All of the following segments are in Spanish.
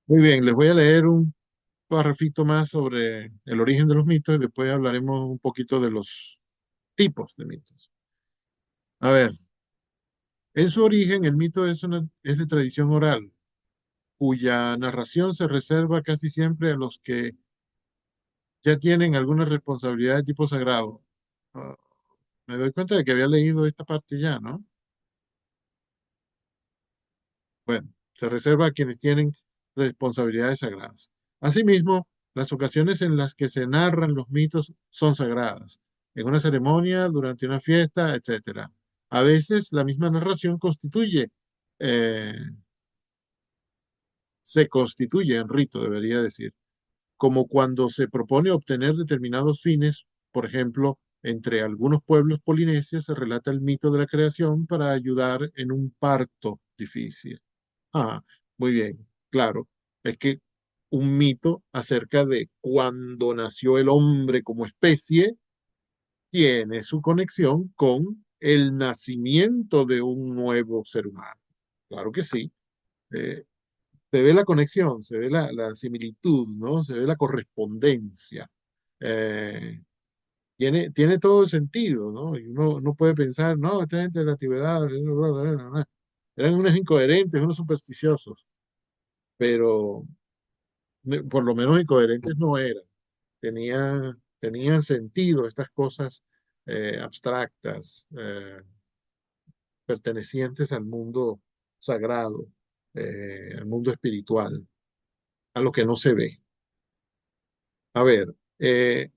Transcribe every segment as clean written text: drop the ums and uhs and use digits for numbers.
Muy bien, les voy a leer un parrafito más sobre el origen de los mitos y después hablaremos un poquito de los tipos de mitos. A ver, en su origen el mito es de tradición oral, cuya narración se reserva casi siempre a los que ya tienen alguna responsabilidad de tipo sagrado. Ah, me doy cuenta de que había leído esta parte ya, ¿no? Bueno, se reserva a quienes tienen responsabilidades sagradas. Asimismo, las ocasiones en las que se narran los mitos son sagradas, en una ceremonia, durante una fiesta, etcétera. A veces la misma narración eh, se constituye en rito, debería decir, como cuando se propone obtener determinados fines, por ejemplo, entre algunos pueblos polinesios se relata el mito de la creación para ayudar en un parto difícil. Ah, muy bien, claro. Es que un mito acerca de cuándo nació el hombre como especie tiene su conexión con el nacimiento de un nuevo ser humano. Claro que sí. Eh, se ve la conexión, se ve la similitud, ¿no? Se ve la correspondencia. Eh, tiene todo el sentido, ¿no? Y uno no puede pensar, no, esta gente de la antigüedad eran unos incoherentes, unos supersticiosos, pero por lo menos incoherentes no eran. Tenían sentido estas cosas abstractas, pertenecientes al mundo sagrado, al mundo espiritual, a lo que no se ve. A ver, eh,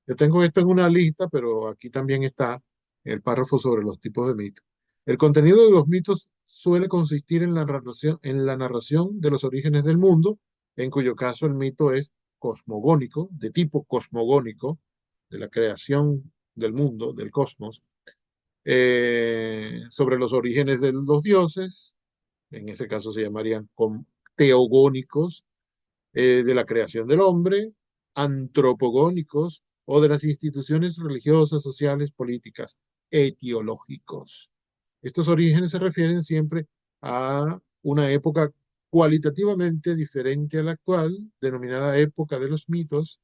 yo tengo esto en una lista, pero aquí también está el párrafo sobre los tipos de mitos. El contenido de los mitos suele consistir en la narración de los orígenes del mundo, en cuyo caso el mito es cosmogónico, de tipo cosmogónico, de la creación del mundo, del cosmos, sobre los orígenes de los dioses, en ese caso se llamarían teogónicos, de la creación del hombre, antropogónicos o de las instituciones religiosas, sociales, políticas, etiológicos. Estos orígenes se refieren siempre a una época cualitativamente diferente a la actual, denominada época de los mitos,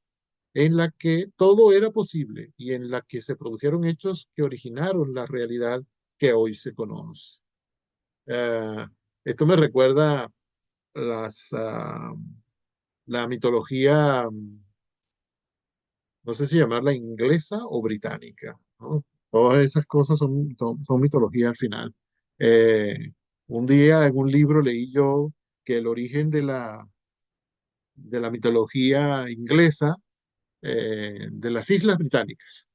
en la que todo era posible y en la que se produjeron hechos que originaron la realidad que hoy se conoce. Uh, esto me recuerda las, la mitología, no sé si llamarla inglesa o británica, ¿no? Todas esas cosas son mitología al final. Eh, un día en un libro leí yo que el origen de la mitología inglesa, de las Islas Británicas,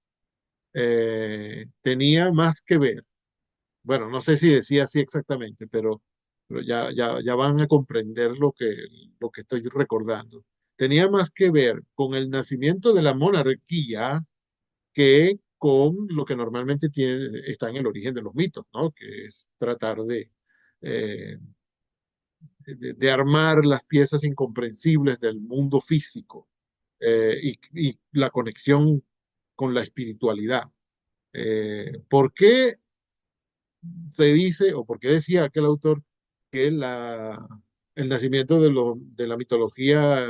tenía más que ver, bueno, no sé si decía así exactamente, pero ya van a comprender lo que estoy recordando. Tenía más que ver con el nacimiento de la monarquía que con lo que normalmente está en el origen de los mitos, ¿no? Que es tratar eh, de armar las piezas incomprensibles del mundo físico, y la conexión con la espiritualidad. ¿Por qué se dice, o por qué decía aquel autor, que el nacimiento de la mitología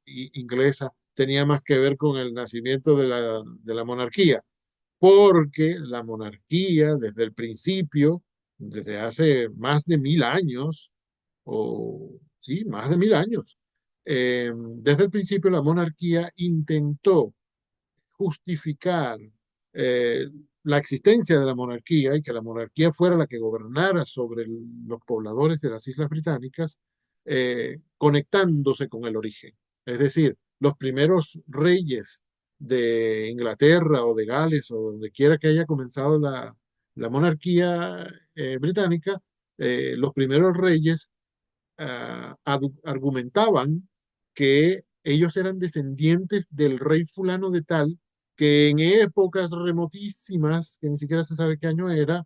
inglesa tenía más que ver con el nacimiento de la monarquía? Porque la monarquía, desde el principio, desde hace más de 1000 años, o sí, más de 1000 años, desde el principio la monarquía intentó justificar eh, la existencia de la monarquía y que la monarquía fuera la que gobernara sobre los pobladores de las Islas Británicas, conectándose con el origen. Es decir, los primeros reyes de Inglaterra o de Gales o donde quiera que haya comenzado la monarquía británica, los primeros reyes argumentaban que ellos eran descendientes del rey fulano de tal, que en épocas remotísimas, que ni siquiera se sabe qué año era,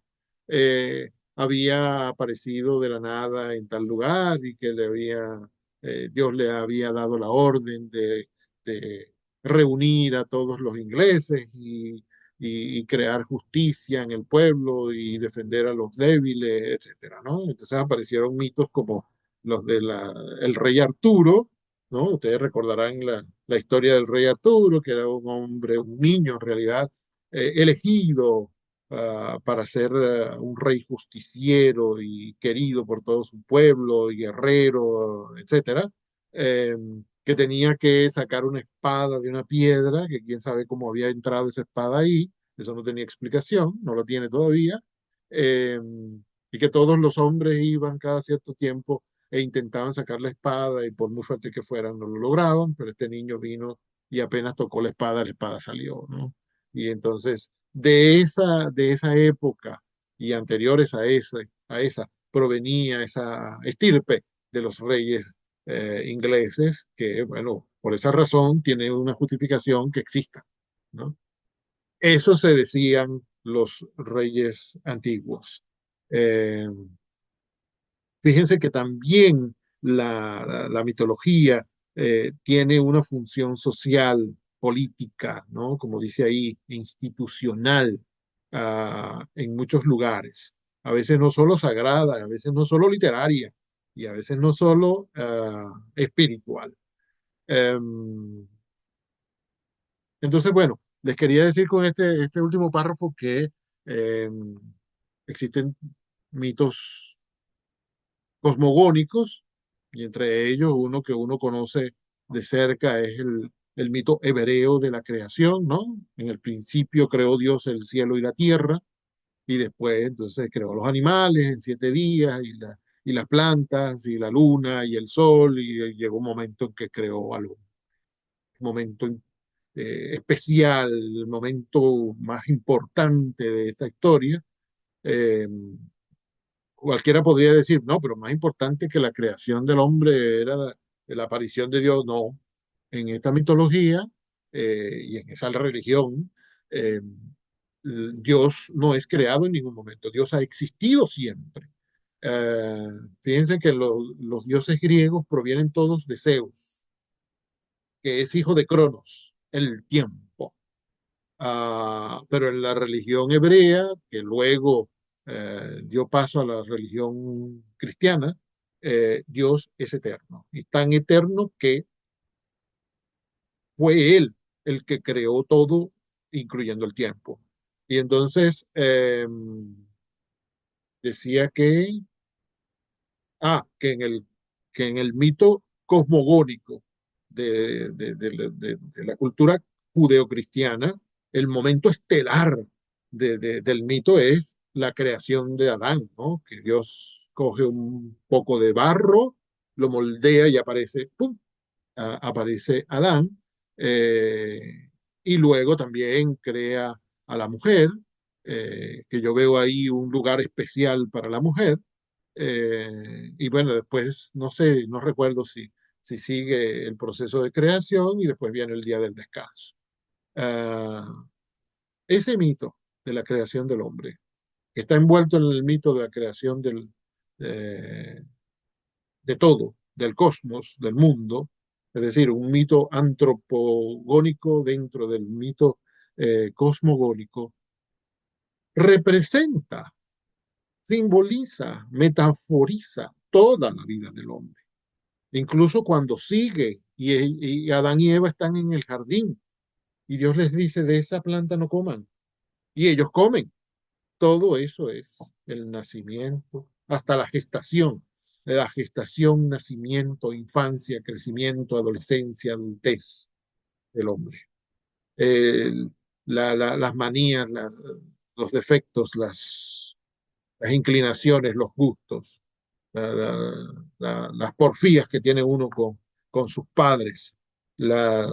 había aparecido de la nada en tal lugar y que Dios le había dado la orden de reunir a todos los ingleses y crear justicia en el pueblo y defender a los débiles, etcétera, ¿no? Entonces aparecieron mitos como el rey Arturo, ¿no? Ustedes recordarán la historia del rey Arturo, que era un hombre, un niño en realidad, elegido para ser un rey justiciero y querido por todo su pueblo, y guerrero, etcétera, eh, que tenía que sacar una espada de una piedra, que quién sabe cómo había entrado esa espada ahí, eso no tenía explicación, no lo tiene todavía, eh, y que todos los hombres iban cada cierto tiempo e intentaban sacar la espada y por muy fuerte que fueran no lo lograban, pero este niño vino y apenas tocó la espada salió, ¿no? Y entonces de esa época y anteriores a esa provenía esa estirpe de los reyes ingleses que, bueno, por esa razón tiene una justificación que exista, ¿no? Eso se decían los reyes antiguos. Eh, Fíjense que también la mitología tiene una función social, política, ¿no? Como dice ahí, institucional, en muchos lugares. A veces no solo sagrada, a veces no solo literaria, y a veces no solo espiritual. Em, entonces, bueno, les quería decir con este último párrafo que em, existen mitos cosmogónicos, y entre ellos uno que uno conoce de cerca es el mito hebreo de la creación, ¿no? En el principio creó Dios el cielo y la tierra, y después entonces creó los animales en 7 días, y las plantas, y la luna, y el sol, y llegó un momento en que creó algo, un momento especial, el momento más importante de esta historia. Eh, Cualquiera podría decir, no, pero más importante que la creación del hombre era la aparición de Dios. No, en esta mitología y en esa religión, eh, Dios no es creado en ningún momento, Dios ha existido siempre. Eh, Fíjense que los dioses griegos provienen todos de Zeus, que es hijo de Cronos, el tiempo. Pero en la religión hebrea, que luego dio paso a la religión cristiana, Dios es eterno. Y tan eterno que fue Él el que creó todo, incluyendo el tiempo. Y entonces decía que en el mito cosmogónico de la cultura judeocristiana, el momento estelar del mito es la creación de Adán, ¿no? Que Dios coge un poco de barro, lo moldea y aparece, ¡pum!, aparece Adán, eh, y luego también crea a la mujer, que yo veo ahí un lugar especial para la mujer, y bueno, después no sé, no recuerdo si sigue el proceso de creación y después viene el día del descanso. Uh, Ese mito de la creación del hombre, que está envuelto en el mito de la creación eh, de todo, del cosmos, del mundo, es decir, un mito antropogónico dentro del mito cosmogónico, representa, simboliza, metaforiza toda la vida del hombre. Incluso cuando sigue y Adán y Eva están en el jardín y Dios les dice, de esa planta no coman. Y ellos comen. Todo eso es el nacimiento, hasta la gestación, nacimiento, infancia, crecimiento, adolescencia, adultez del hombre. El, las manías, los defectos, las inclinaciones, los gustos, las porfías que tiene uno con sus padres, la,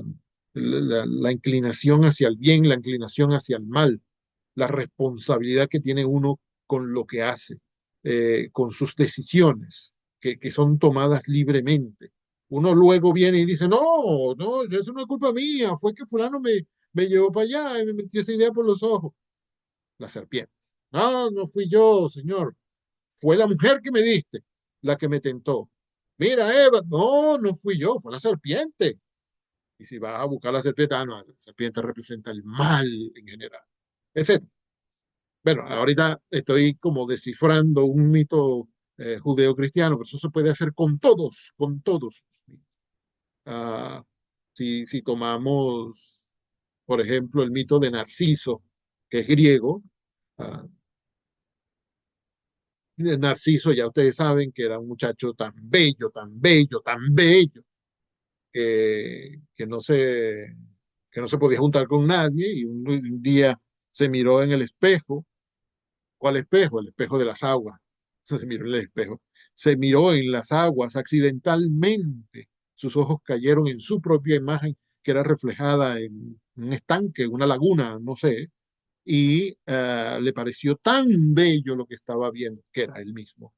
la inclinación hacia el bien, la inclinación hacia el mal, la responsabilidad que tiene uno con lo que hace, con sus decisiones, que son tomadas libremente. Uno luego viene y dice, no, no, eso no es culpa mía, fue que fulano me llevó para allá y me metió esa idea por los ojos. La serpiente. No, no fui yo, señor. Fue la mujer que me diste, la que me tentó. Mira, Eva, no, no fui yo, fue la serpiente. Y si vas a buscar la serpiente, no, la serpiente representa el mal en general, etc. Bueno, ahorita estoy como descifrando un mito judeocristiano, pero eso se puede hacer con todos los mitos. Ah, si tomamos, por ejemplo, el mito de Narciso, que es griego, ah, de Narciso ya ustedes saben que era un muchacho tan bello, tan bello, tan bello, que que no se podía juntar con nadie y un día se miró en el espejo. ¿Cuál espejo? El espejo de las aguas. Se miró en el espejo. Se miró en las aguas accidentalmente. Sus ojos cayeron en su propia imagen, que era reflejada en un estanque, una laguna, no sé, y le pareció tan bello lo que estaba viendo, que era él mismo,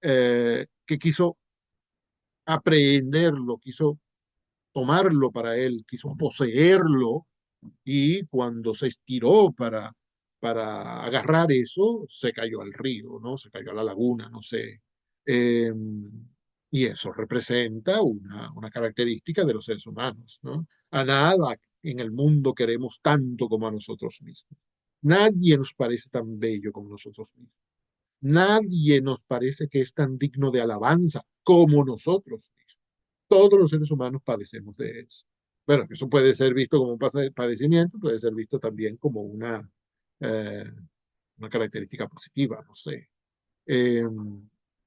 que quiso aprehenderlo, quiso tomarlo para él, quiso poseerlo y cuando se estiró para agarrar eso, se cayó al río, ¿no? Se cayó a la laguna, no sé. Eh, y eso representa una característica de los seres humanos, ¿no? A nada en el mundo queremos tanto como a nosotros mismos. Nadie nos parece tan bello como nosotros mismos. Nadie nos parece que es tan digno de alabanza como nosotros mismos. Todos los seres humanos padecemos de eso. Bueno, eso puede ser visto como un padecimiento, puede ser visto también como eh, una característica positiva, no sé. Eh,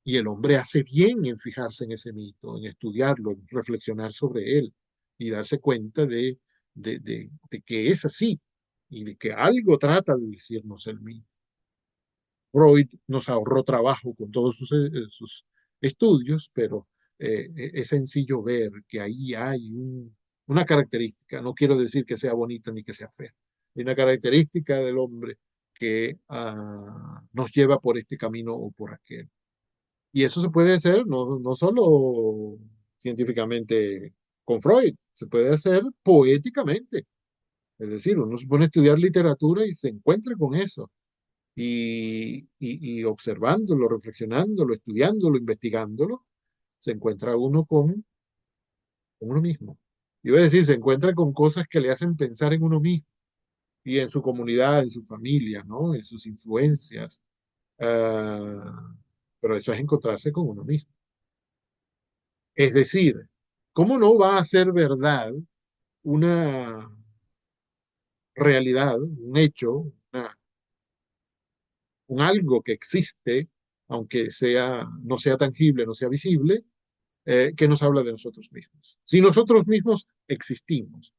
y el hombre hace bien en fijarse en ese mito, en estudiarlo, en reflexionar sobre él y darse cuenta de que es así y de que algo trata de decirnos el mito. Freud nos ahorró trabajo con todos sus estudios, pero es sencillo ver que ahí hay una característica, no quiero decir que sea bonita ni que sea fea, hay una característica del hombre que nos lleva por este camino o por aquel. Y eso se puede hacer no solo científicamente con Freud, se puede hacer poéticamente. Es decir, uno se pone a estudiar literatura y se encuentra con eso y observándolo, reflexionándolo, estudiándolo, investigándolo, se encuentra uno con uno mismo. Iba a decir, se encuentra con cosas que le hacen pensar en uno mismo y en su comunidad, en su familia, ¿no? En sus influencias. Ah, pero eso es encontrarse con uno mismo. Es decir, ¿cómo no va a ser verdad una realidad, un hecho, un algo que existe, aunque no sea tangible, no sea visible, que nos habla de nosotros mismos? Si nosotros mismos existimos,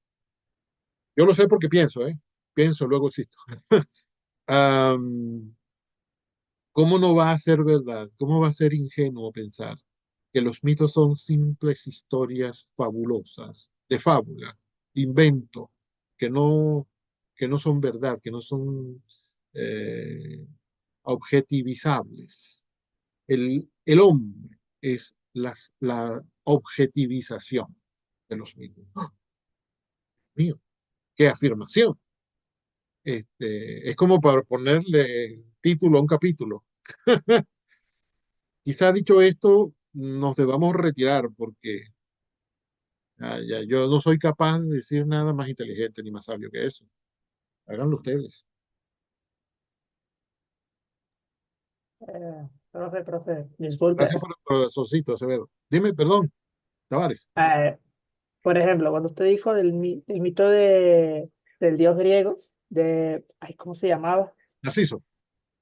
yo lo sé porque pienso, ¿eh? Pienso, luego existo. Um, ¿Cómo no va a ser verdad? ¿Cómo va a ser ingenuo pensar que los mitos son simples historias fabulosas, de fábula, invento, que no, que no son verdad, que no son eh, objetivizables? El hombre es la objetivización de los mitos. ¡Ah! Mío, qué afirmación. Es como para ponerle título a un capítulo. Quizá dicho esto, nos debamos retirar porque yo no soy capaz de decir nada más inteligente ni más sabio que eso. Háganlo ustedes. Profe, disculpe. Gracias por el corazoncito, Acevedo. Dime, perdón, Tavares. Eh, por ejemplo, cuando usted dijo del mito del dios griego, ay, ¿cómo se llamaba? Narciso.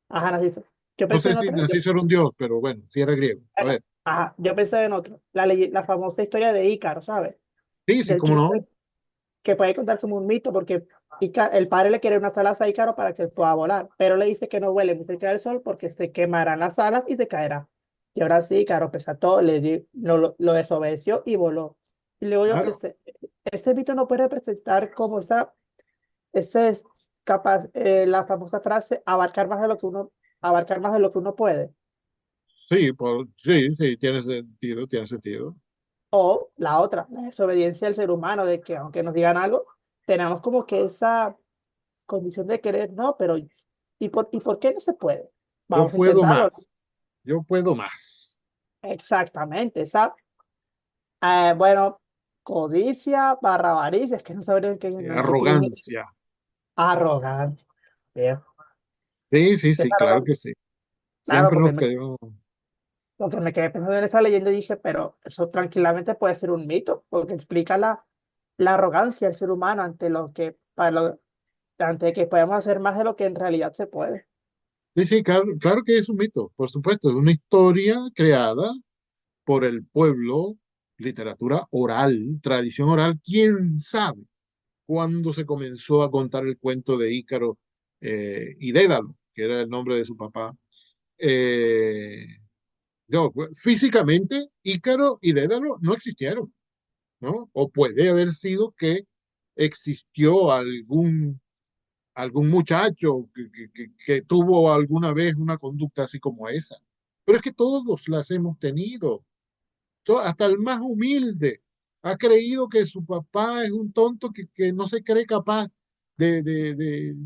Ajá, Narciso. Yo No pensé sé en si otro. Narciso era un dios, pero bueno, sí era griego. A ver. Ajá, yo pensé en otro. La famosa historia de Ícaro, ¿sabes? Sí, sí, Del cómo no. que puede contar como un mito, porque el padre le quiere unas alas a Ícaro para que pueda volar, pero le dice que no vuele muy cerca del sol porque se quemarán las alas y se caerá. Y ahora sí, Ícaro, pese a todo, lo desobedeció y voló. Y luego yo Claro. pensé, ese mito no puede representar como ese es capaz, la famosa frase, abarcar más de lo que uno puede. Sí, sí, sí, tiene sentido. O la otra, la desobediencia del ser humano, de que aunque nos digan algo, tenemos como que esa condición de querer, no, pero y por qué no se puede? Yo Vamos a puedo intentarlo. más, yo puedo más. Exactamente, esa, bueno, codicia barra avaricia, es que no sabría en qué equilibrio. Arrogancia. Arrogancia. Bien. Sí, sí, Es sí, claro arrogante. que sí. Claro, Siempre nos queremos. Lo que me quedé pensando en esa leyenda y dije, pero eso tranquilamente puede ser un mito, porque explica la arrogancia del ser humano ante lo que, ante que podemos hacer más de lo que en realidad se puede. Sí, sí, claro, claro que es un mito, por supuesto, es una historia creada por el pueblo, literatura oral, tradición oral. ¿Quién sabe cuándo se comenzó a contar el cuento de Ícaro y Dédalo, que era el nombre de su papá? Eh, no, físicamente, Ícaro y Dédalo no existieron, ¿no? O puede haber sido que existió algún muchacho que tuvo alguna vez una conducta así como esa. Pero es que todos las hemos tenido. Hasta el más humilde ha creído que su papá es un tonto que no se cree capaz de, de, de,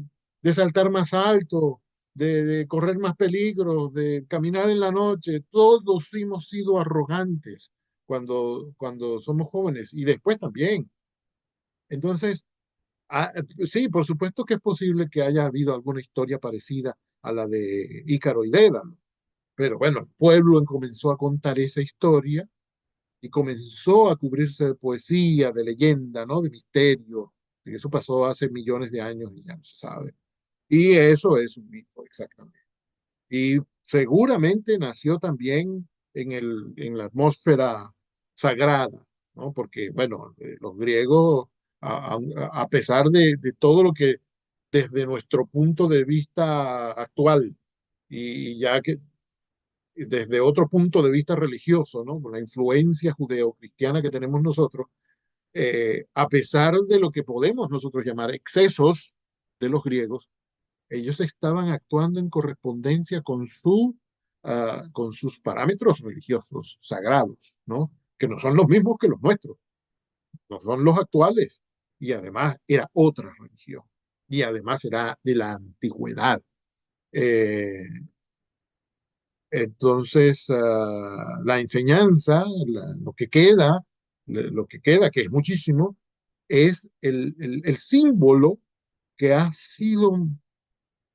de saltar más alto, de correr más peligros, de caminar en la noche. Todos hemos sido arrogantes cuando somos jóvenes y después también. Entonces, ah, sí, por supuesto que es posible que haya habido alguna historia parecida a la de Ícaro y Dédalo, pero bueno, el pueblo comenzó a contar esa historia y comenzó a cubrirse de poesía, de leyenda, ¿no? De misterio. Y eso pasó hace millones de años y ya no se sabe. Y eso es un mito, exactamente. Y seguramente nació también en la atmósfera sagrada, ¿no? Porque, bueno, los griegos, a pesar de todo lo que desde nuestro punto de vista actual, y ya que desde otro punto de vista religioso, ¿no? Con la influencia judeocristiana que tenemos nosotros, a pesar de lo que podemos nosotros llamar excesos de los griegos, ellos estaban actuando en correspondencia con sus parámetros religiosos sagrados, ¿no? Que no son los mismos que los nuestros, no son los actuales. Y además era otra religión. Y además era de la antigüedad. Eh, entonces, la enseñanza, lo que queda, que es muchísimo, es el símbolo que ha sido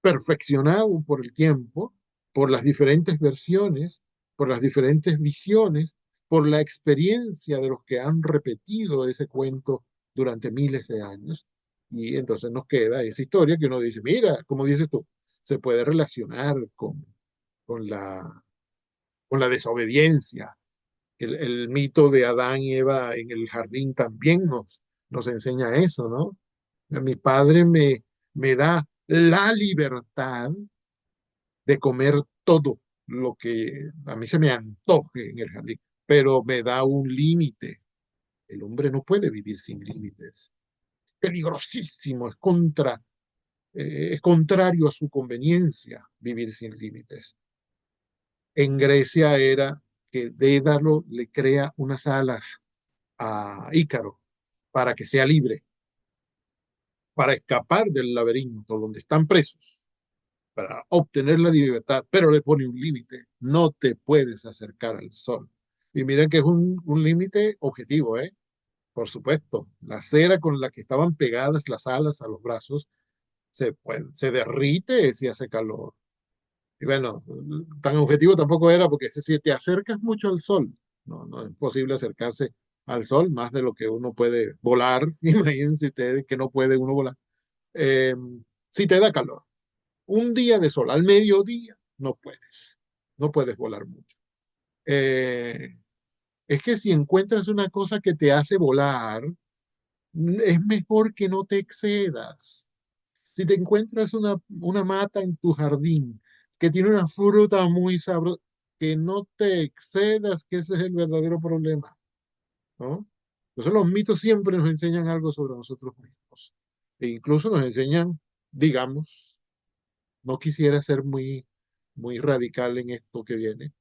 perfeccionado por el tiempo, por las diferentes versiones, por las diferentes visiones, por la experiencia de los que han repetido ese cuento durante miles de años. Y entonces nos queda esa historia que uno dice, mira, como dices tú, se puede relacionar con con la desobediencia. El mito de Adán y Eva en el jardín también nos enseña eso, ¿no? Mi padre me da la libertad de comer todo lo que a mí se me antoje en el jardín, pero me da un límite. El hombre no puede vivir sin límites. Peligrosísimo, es contrario a su conveniencia vivir sin límites. En Grecia era que Dédalo le crea unas alas a Ícaro para que sea libre, para escapar del laberinto donde están presos, para obtener la libertad, pero le pone un límite. No te puedes acercar al sol. Y miren que es un límite objetivo, ¿eh? Por supuesto, la cera con la que estaban pegadas las alas a los brazos se derrite si hace calor. Y bueno, tan objetivo tampoco era porque si te acercas mucho al sol, no es posible acercarse al sol más de lo que uno puede volar. Imagínense ustedes que no puede uno volar. Eh, si te da calor, un día de sol al mediodía, no puedes volar mucho. Eh, es que si encuentras una cosa que te hace volar, es mejor que no te excedas. Si te encuentras una mata en tu jardín que tiene una fruta muy sabrosa, que no te excedas, que ese es el verdadero problema, ¿no? Entonces los mitos siempre nos enseñan algo sobre nosotros mismos. E incluso nos enseñan, digamos, no quisiera ser muy radical en esto que viene,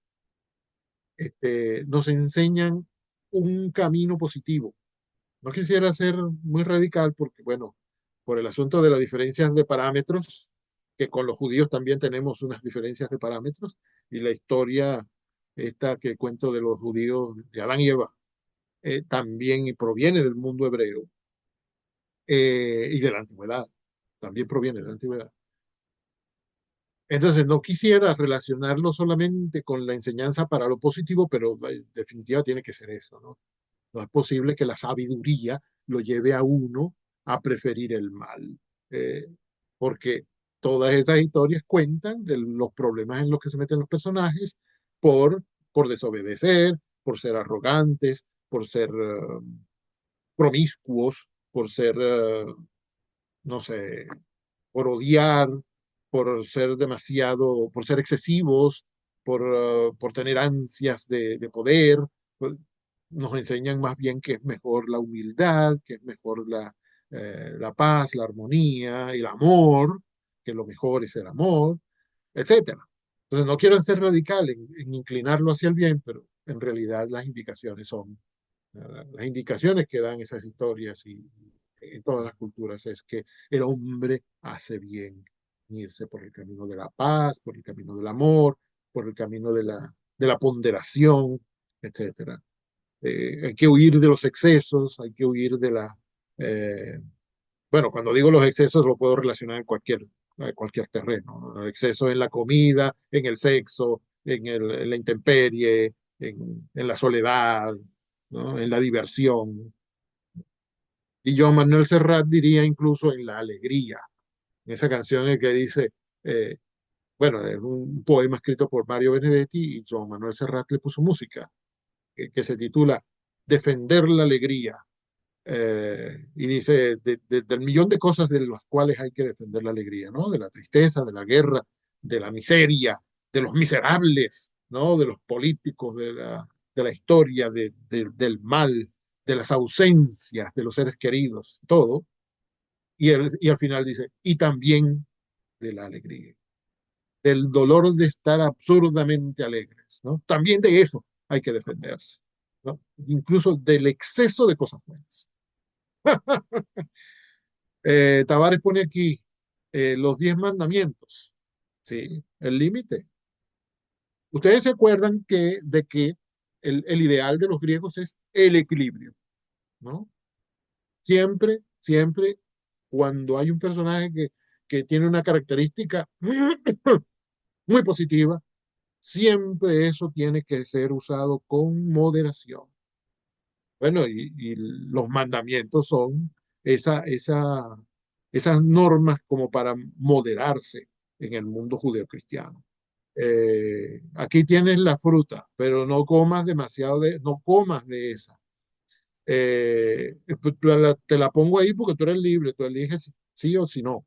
nos enseñan un camino positivo. No quisiera ser muy radical porque, bueno, por el asunto de las diferencias de parámetros, que con los judíos también tenemos unas diferencias de parámetros, y la historia esta que cuento de los judíos de Adán y Eva, también proviene del mundo hebreo y de la antigüedad, también proviene de la antigüedad. Entonces, no quisiera relacionarlo solamente con la enseñanza para lo positivo, pero en definitiva tiene que ser eso, ¿no? No es posible que la sabiduría lo lleve a uno a preferir el mal, eh, porque todas esas historias cuentan de los problemas en los que se meten los personajes por, por desobedecer, por ser arrogantes, por ser promiscuos, por ser, no sé, por odiar, por ser demasiado, por ser excesivos, por tener ansias de poder. Pues, nos enseñan más bien que es mejor la humildad, que es mejor la paz, la armonía, el amor, que lo mejor es el amor, etcétera. Entonces, no quiero ser radical en inclinarlo hacia el bien, pero en realidad las indicaciones son, las indicaciones que dan esas historias y en todas las culturas es que el hombre hace bien irse por el camino de la paz, por el camino del amor, por el camino de la ponderación, etcétera. Hay que huir de los excesos, hay que huir de la... Eh, bueno, cuando digo los excesos lo puedo relacionar en cualquier terreno, ¿no? Excesos en la comida, en el sexo, en la intemperie, en la soledad, ¿no? En la diversión. Y Joan Manuel Serrat diría incluso en la alegría, en esa canción en que dice, eh, bueno, es un poema escrito por Mario Benedetti y Joan Manuel Serrat le puso música, que se titula Defender la alegría. Y dice, del millón de cosas de las cuales hay que defender la alegría, ¿no? De la tristeza, de la guerra, de la miseria, de los miserables, ¿no? De los políticos, de la historia, del mal, de las ausencias de los seres queridos, todo. Y al final dice, y también de la alegría, del dolor de estar absurdamente alegres, ¿no? También de eso hay que defenderse, ¿no? Incluso del exceso de cosas buenas. Tavares pone aquí los 10 mandamientos, ¿sí? El límite. Ustedes se acuerdan de que el ideal de los griegos es el equilibrio, ¿no? Siempre, siempre, cuando hay un personaje que tiene una característica muy positiva, siempre eso tiene que ser usado con moderación. Bueno, y los mandamientos son esa, esa, esas normas como para moderarse en el mundo judeocristiano. Aquí tienes la fruta, pero no comas demasiado no comas de esa. Pues, te la pongo ahí porque tú eres libre, tú eliges sí o si no.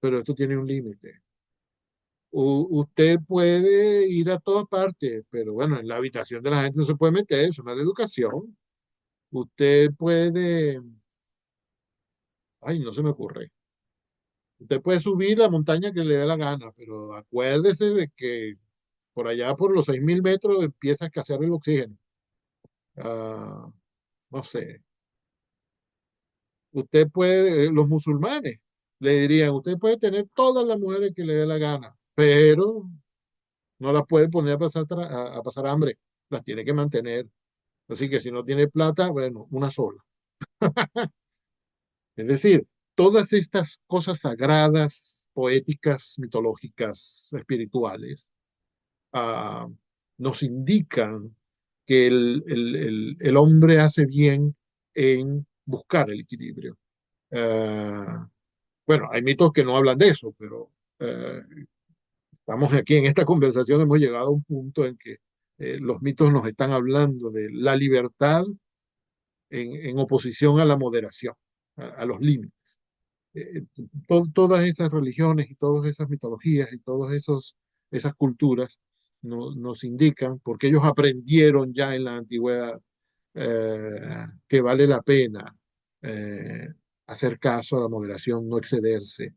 Pero esto tiene un límite. Usted puede ir a todas partes, pero bueno, en la habitación de la gente no se puede meter, eso no es la educación. Usted puede, ay, no se me ocurre. Usted puede subir la montaña que le dé la gana, pero acuérdese de que por allá, por los 6.000 metros, empieza a escasear el oxígeno. Ah, no sé. Usted puede, los musulmanes le dirían, usted puede tener todas las mujeres que le dé la gana, pero no las puede poner a pasar, a pasar hambre, las tiene que mantener. Así que si no tiene plata, bueno, una sola. Es decir, todas estas cosas sagradas, poéticas, mitológicas, espirituales, ah, nos indican que el hombre hace bien en buscar el equilibrio. Ah, bueno, hay mitos que no hablan de eso, pero eh, estamos aquí en esta conversación, hemos llegado a un punto en que los mitos nos están hablando de la libertad en oposición a la moderación, a los límites. Todas esas religiones y todas esas mitologías y todas esas culturas nos indican, porque ellos aprendieron ya en la antigüedad, que vale la pena eh, hacer caso a la moderación, no excederse,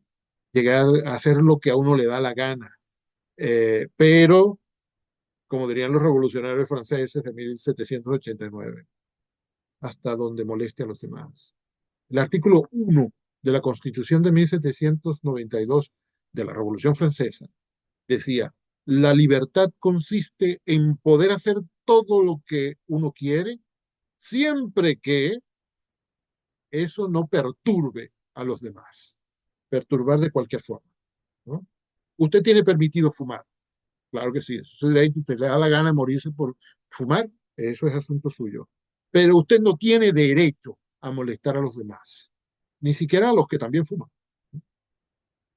llegar a hacer lo que a uno le da la gana. Pero, como dirían los revolucionarios franceses de 1789, hasta donde moleste a los demás. El artículo 1 de la Constitución de 1792 de la Revolución Francesa decía, la libertad consiste en poder hacer todo lo que uno quiere, siempre que eso no perturbe a los demás, perturbar de cualquier forma, ¿no? Usted tiene permitido fumar, claro que sí, eso es su derecho, usted le da la gana de morirse por fumar, eso es asunto suyo. Pero usted no tiene derecho a molestar a los demás, ni siquiera a los que también fuman,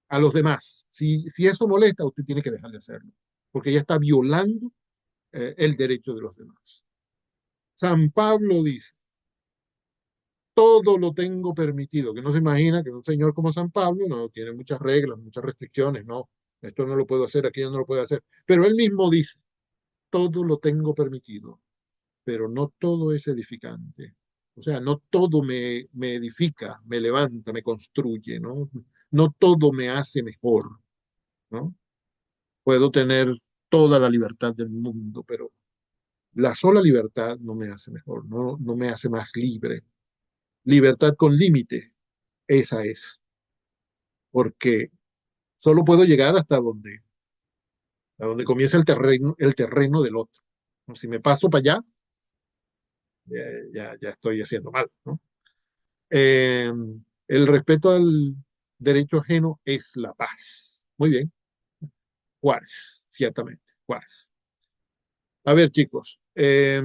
a los demás. Si eso molesta, usted tiene que dejar de hacerlo, porque ya está violando el derecho de los demás. San Pablo dice, todo lo tengo permitido, que no se imagina que un señor como San Pablo no tiene muchas reglas, muchas restricciones, no, esto no lo puedo hacer, aquello no lo puedo hacer, pero él mismo dice, todo lo tengo permitido, pero no todo es edificante. O sea, no todo me edifica, me levanta, me construye, ¿no? No todo me hace mejor, ¿no? Puedo tener toda la libertad del mundo, pero la sola libertad no me hace mejor, no me hace más libre. Libertad con límite, esa es, porque solo puedo llegar hasta a donde comienza el terreno del otro. Si me paso para allá, ya estoy haciendo mal, ¿no? Eh, el respeto al derecho ajeno es la paz. Muy bien, Juárez, ciertamente, Juárez. A ver, chicos, creo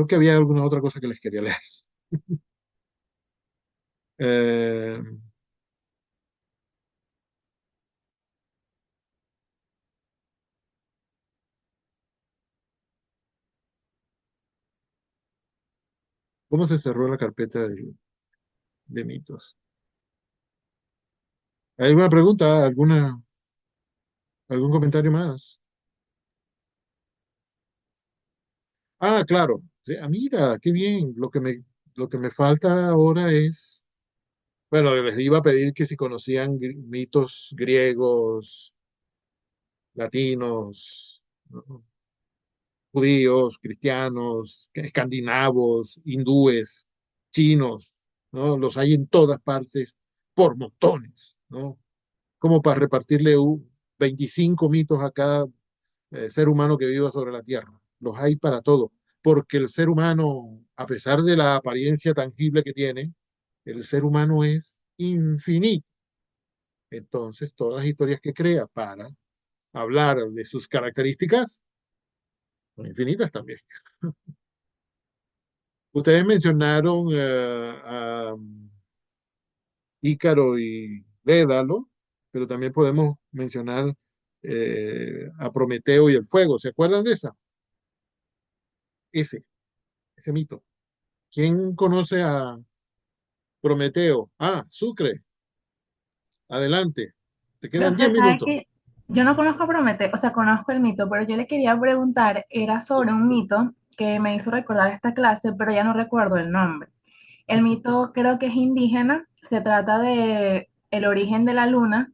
que había alguna otra cosa que les quería leer. Eh, ¿Cómo se cerró la carpeta de mitos? ¿Hay alguna pregunta? ¿Algún comentario más? Ah, claro. Sí, mira, qué bien. Lo que me falta ahora es, bueno, les iba a pedir que si conocían mitos griegos, latinos, ¿no? Judíos, cristianos, escandinavos, hindúes, chinos, ¿no? Los hay en todas partes por montones, ¿no? Como para repartirle 25 mitos a cada ser humano que viva sobre la Tierra. Los hay para todo, porque el ser humano, a pesar de la apariencia tangible que tiene, el ser humano es infinito. Entonces, todas las historias que crea para hablar de sus características son infinitas también. Ustedes mencionaron a Ícaro y Dédalo, pero también podemos mencionar a Prometeo y el fuego. ¿Se acuerdan de esa? Ese, ese mito. ¿Quién conoce a Prometeo? Ah, Sucre, adelante. Te quedan 10 Profe, ¿sabe minutos. que yo no conozco a Prometeo? O sea, conozco el mito, pero yo le quería preguntar, era Sí. sobre un mito que me hizo recordar esta clase, pero ya no recuerdo el nombre. El mito creo que es indígena, se trata de el origen de la luna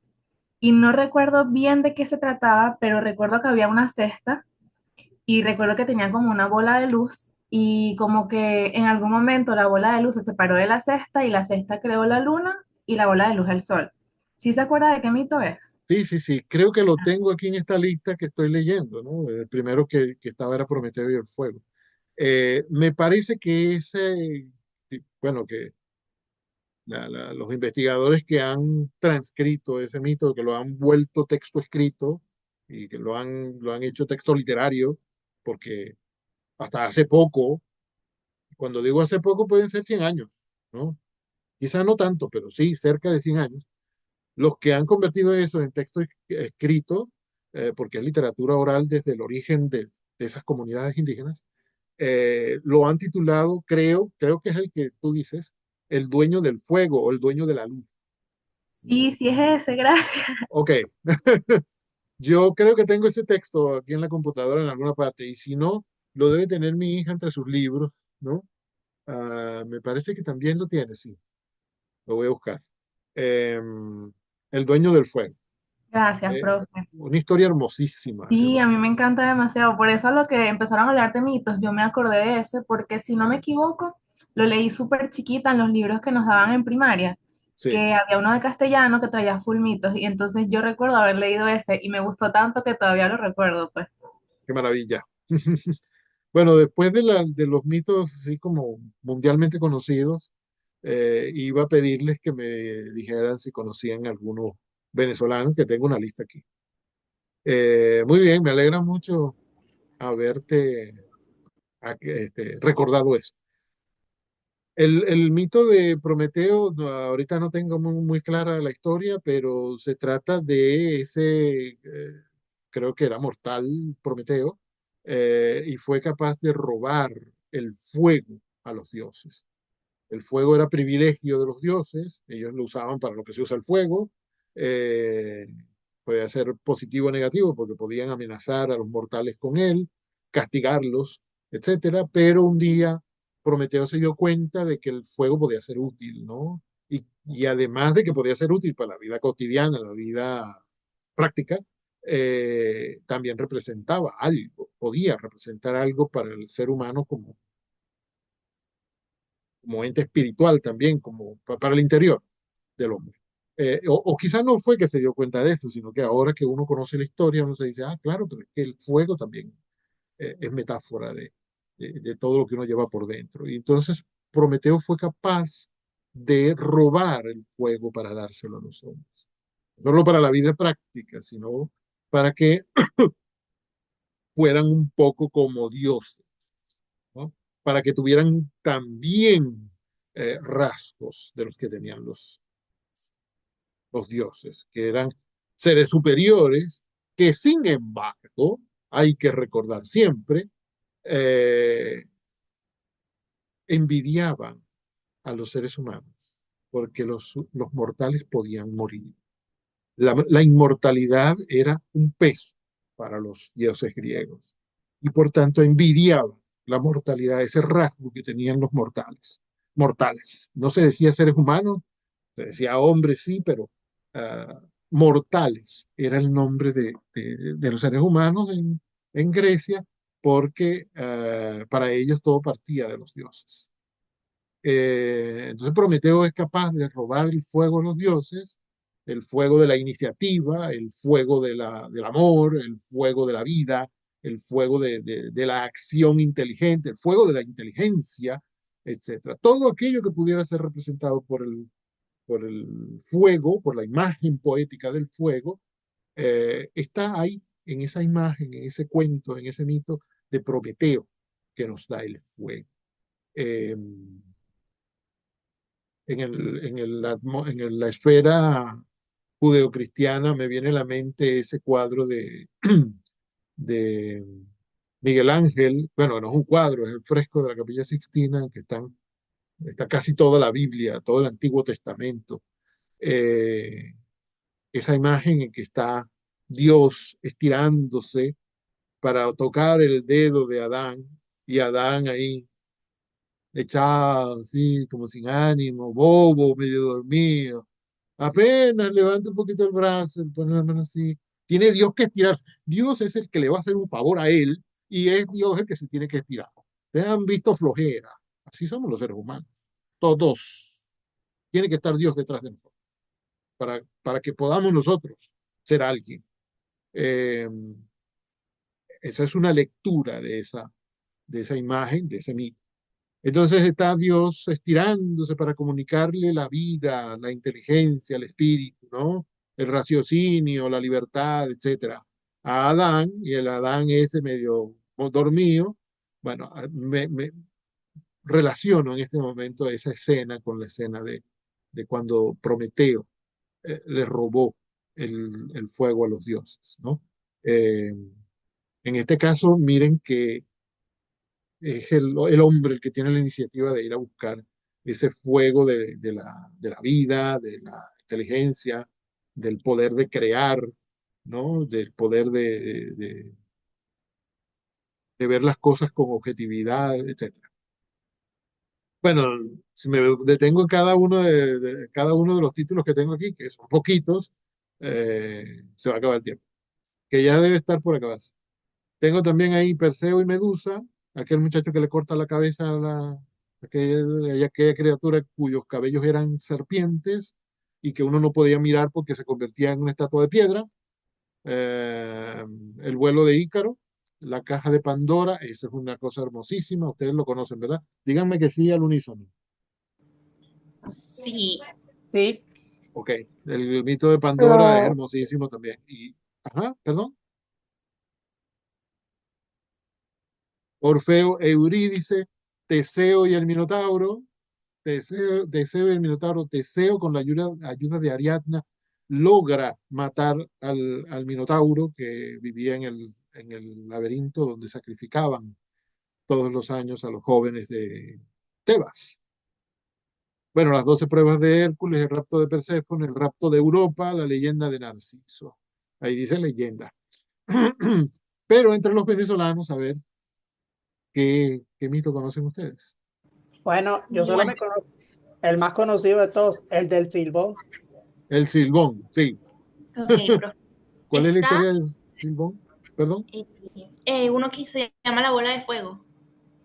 y no recuerdo bien de qué se trataba, pero recuerdo que había una cesta y recuerdo que tenía como una bola de luz y como que en algún momento la bola de luz se separó de la cesta y la cesta creó la luna y la bola de luz el sol. ¿Sí se acuerda de qué mito es? Sí, sí, sí. Creo que lo tengo aquí en esta lista que estoy leyendo, ¿no? El primero que estaba era Prometeo y el fuego. Me parece que bueno, que los investigadores que han transcrito ese mito, que lo han vuelto texto escrito y que lo han hecho texto literario, porque hasta hace poco, cuando digo hace poco pueden ser 100 años, ¿no? Quizás no tanto, pero sí, cerca de 100 años. Los que han convertido eso en texto escrito, porque es literatura oral desde el origen de esas comunidades indígenas, lo han titulado, creo que es el que tú dices, el dueño del fuego o el dueño de la luz. Sí, sí es ese, gracias. Ok, yo creo que tengo ese texto aquí en la computadora en alguna parte y si no, lo debe tener mi hija entre sus libros, ¿no? Me parece que también lo tiene, sí, lo voy a buscar. El dueño del fuego. Gracias, Eh, profe. una historia hermosísima, Sí, a mí me hermosísima. encanta demasiado. Por eso a lo que empezaron a hablar de mitos, yo me acordé de ese, porque si no me Sí, equivoco, lo leí súper chiquita en los libros que nos daban en primaria, sí, que había uno de castellano que traía full mitos, y entonces yo recuerdo haber leído ese y me gustó tanto que todavía lo recuerdo, pues. qué maravilla. Bueno, después de los mitos así como mundialmente conocidos, Iba a pedirles que me dijeran si conocían algunos venezolanos, que tengo una lista aquí. Muy bien, me alegra mucho haberte recordado eso. El mito de Prometeo, no, ahorita no tengo muy clara la historia, pero se trata de ese, creo que era mortal Prometeo, y fue capaz de robar el fuego a los dioses. El fuego era privilegio de los dioses, ellos lo usaban para lo que se usa el fuego. eh, Podía ser positivo o negativo porque podían amenazar a los mortales con él, castigarlos, etcétera. Pero un día Prometeo se dio cuenta de que el fuego podía ser útil, ¿no? Y además de que podía ser útil para la vida cotidiana, la vida práctica, también representaba algo, podía representar algo para el ser humano como ente espiritual también, como para el interior del hombre. O quizás no fue que se dio cuenta de eso, sino que ahora que uno conoce la historia, uno se dice, ah, claro, pero es que el fuego también es metáfora de todo lo que uno lleva por dentro. Y entonces Prometeo fue capaz de robar el fuego para dárselo a los hombres. No solo para la vida práctica, sino para que fueran un poco como dioses, ¿no? Para que tuvieran también rasgos de los que tenían los dioses, que eran seres superiores, que sin embargo, hay que recordar siempre, eh, envidiaban a los seres humanos, porque los mortales podían morir. La inmortalidad era un peso para los dioses griegos y por tanto envidiaban la mortalidad, ese rasgo que tenían los mortales. Mortales. No se decía seres humanos, se decía hombres, sí, pero mortales era el nombre de los seres humanos en Grecia, porque para ellos todo partía de los dioses. Entonces Prometeo es capaz de robar el fuego a los dioses, el fuego de la iniciativa, el fuego del amor, el fuego de la vida, el fuego de la acción inteligente, el fuego de la inteligencia, etcétera. Todo aquello que pudiera ser representado por el fuego, por la imagen poética del fuego, está ahí en esa imagen, en ese cuento, en ese mito de Prometeo que nos da el fuego. Eh, la esfera judeocristiana me viene a la mente ese cuadro de Miguel Ángel, bueno, no es un cuadro, es el fresco de la Capilla Sixtina, en que está casi toda la Biblia, todo el Antiguo Testamento. Eh, Esa imagen en que está Dios estirándose para tocar el dedo de Adán y Adán ahí echado así, como sin ánimo, bobo, medio dormido. Apenas levanta un poquito el brazo, pone la mano así. Tiene Dios que estirarse. Dios es el que le va a hacer un favor a él y es Dios el que se tiene que estirar. Ustedes han visto flojera. Así somos los seres humanos. Todos. Tiene que estar Dios detrás de nosotros para que podamos nosotros ser alguien. Eh, Esa es una lectura de esa imagen, de ese mito. Entonces está Dios estirándose para comunicarle la vida, la inteligencia, el espíritu, ¿no? El raciocinio, la libertad, etcétera, a Adán, y el Adán ese medio dormido. Bueno, me relaciono en este momento esa escena con la escena de cuando Prometeo le robó el fuego a los dioses, ¿no? Eh, en este caso, miren que es el hombre el que tiene la iniciativa de ir a buscar ese fuego de la vida, de la inteligencia, del poder de crear, ¿no? Del poder de ver las cosas con objetividad, etcétera. Bueno, si me detengo en cada uno de los títulos que tengo aquí, que son poquitos, se va a acabar el tiempo, que ya debe estar por acabarse. Tengo también ahí Perseo y Medusa, aquel muchacho que le corta la cabeza aquella criatura cuyos cabellos eran serpientes y que uno no podía mirar porque se convertía en una estatua de piedra. Eh, el vuelo de Ícaro, la caja de Pandora, eso es una cosa hermosísima, ustedes lo conocen, ¿verdad? Díganme que sí al unísono. Sí, Sí, Ok, el mito de Pandora es lo, hermosísimo también. Y, ajá, perdón. Orfeo, Eurídice, Teseo y el Minotauro. Teseo y el Minotauro. Teseo, con la ayuda de Ariadna, logra matar al Minotauro que vivía en el laberinto donde sacrificaban todos los años a los jóvenes de Tebas. Bueno, las 12 pruebas de Hércules, el rapto de Perséfone, el rapto de Europa, la leyenda de Narciso. Ahí dice leyenda. Pero entre los venezolanos, a ver, ¿qué mito conocen ustedes? bueno, yo solo bueno, me conozco el más conocido de todos, el del Silbón. El Silbón, sí. ok, profe. ¿Cuál es la Está historia del Silbón? Perdón. eh, uno que se llama La Bola de Fuego.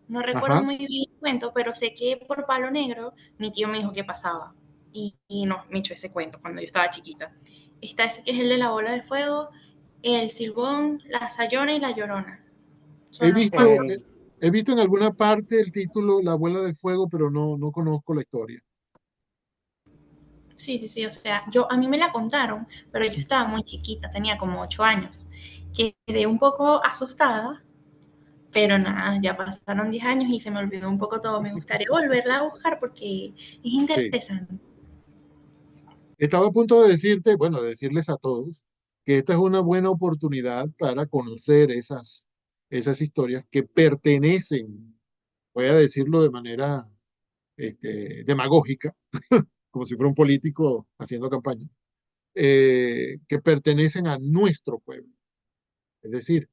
No recuerdo Ajá. muy bien el cuento, pero sé que por Palo Negro mi tío me dijo que pasaba. Y no, me echó ese cuento cuando yo estaba chiquita. Está ese que es el de la bola de fuego, el silbón, la sayona y la llorona. He Son los visto, cuatro. he, he visto en alguna parte el título La abuela de fuego, pero no conozco la historia. Sí, sí, sí. O sea, a mí me la contaron, pero yo estaba muy chiquita, tenía como 8 años. Quedé un poco asustada, pero nada, ya pasaron 10 años y se me olvidó un poco todo. Me gustaría volverla a buscar porque es Sí. interesante. Estaba a punto de decirte, bueno, de decirles a todos que esta es una buena oportunidad para conocer esas historias que pertenecen, voy a decirlo de manera demagógica, como si fuera un político haciendo campaña, que pertenecen a nuestro pueblo. Es decir,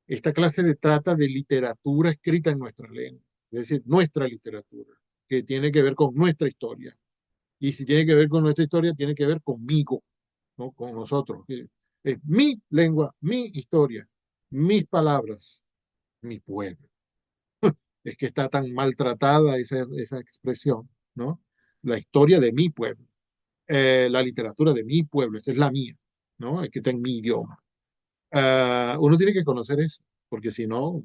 esta clase trata de literatura escrita en nuestra lengua, es decir, nuestra literatura, que tiene que ver con nuestra historia. Y si tiene que ver con nuestra historia, tiene que ver conmigo, ¿no? Con nosotros. Es mi lengua, mi historia, mis palabras, mi pueblo. Es que está tan maltratada esa expresión, ¿no? La historia de mi pueblo, la literatura de mi pueblo, esa es la mía, ¿no? Es que está en mi idioma. Uno tiene que conocer eso, porque si no,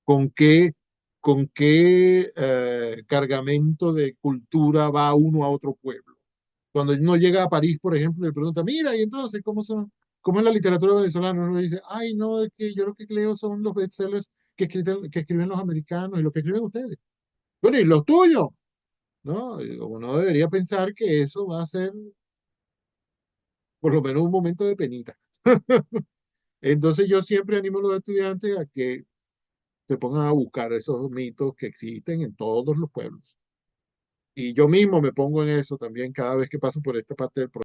¿con qué, con qué cargamento de cultura va uno a otro pueblo? Cuando uno llega a París, por ejemplo, le pregunta, mira, y entonces, ¿cómo es la literatura venezolana? Uno dice, ay, no, es que yo lo que leo son los bestsellers que escriben los americanos y lo que escriben ustedes. Bueno, ¿y los tuyos? ¿No? Uno debería pensar que eso va a ser por lo menos un momento de penita. Entonces yo siempre animo a los estudiantes a que se pongan a buscar esos mitos que existen en todos los pueblos. Y yo mismo me pongo en eso también cada vez que paso por esta parte del proceso.